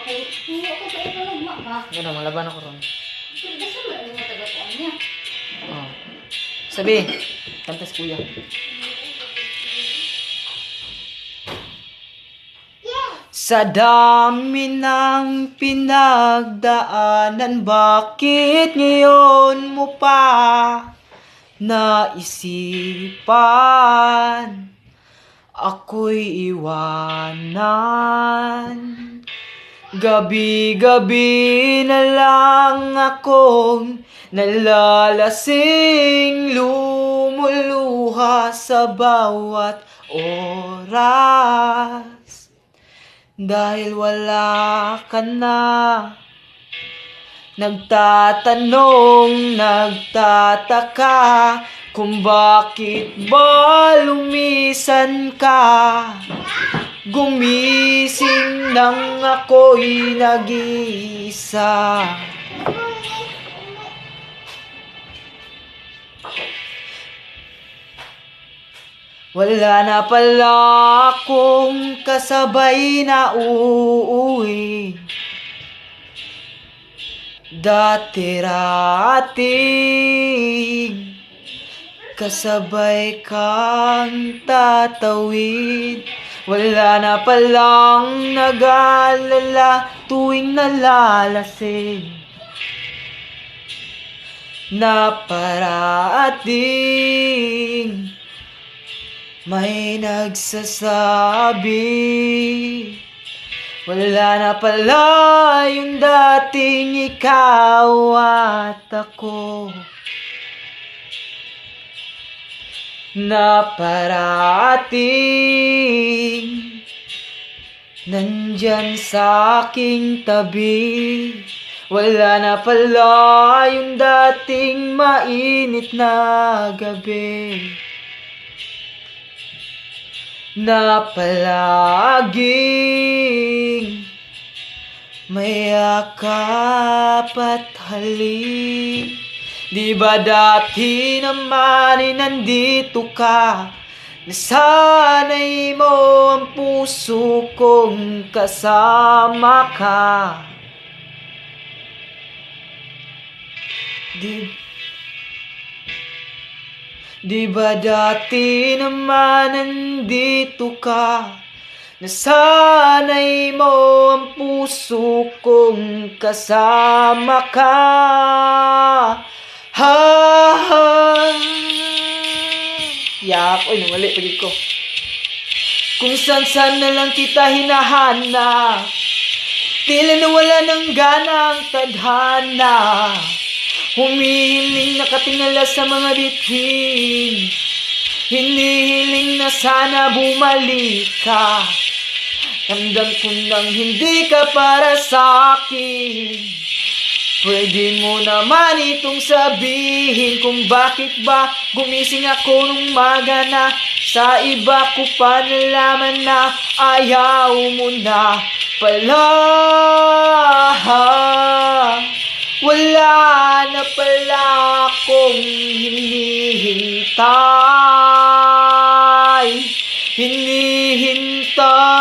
Hindi ako sa ito nagmaka. Gano'n, malaban ako ron. Pero basta mo yung matagapuan niya. Oh. Sabi, kantas kuya. Sa dami ng pinagdaanan, bakit ngayon mo pa naisipan ako'y iwanan? Gabi-gabi na lang akong nalalasing, lumuluha sa bawat oras. Dahil wala ka na, nagtatanong, nagtataka kung bakit ba lumisan ka. Gumising nang ako'y nag-iisa. Wala na pala akong kasabay na uuwi. Dati-rating kasabay kang tatawid. Wala na palang nag-aalala tuwing nalalasing, na parating may nagsasabi. Wala na pala yung dating ikaw at ako, na parating nandyan sa aking tabi. Wala na pala yung dating mainit na gabi, na palaging may yakap at halik. Di ba dati naman ay nandito ka, nasanay mo ang puso kong kasama ka. Di ba dati naman nandito ka, nasanay mo ang puso kong kasama ka. Ha ha. Yak, oy, namali pagid ko. Kung saan na lang kita hinahanap, tila nawala ng gana ang tadhana. Humihiling nakatingala sa mga bituin, hinihiling na sana bumalik ka. Ramdam ko nang hindi ka para sa'kin. Pwede mo naman itong sabihin kung bakit ba gumising ako nung umaga na sa iba ko pa nalaman na ayaw mo na pala. Wala na pala akong hinihintay, hinihintay.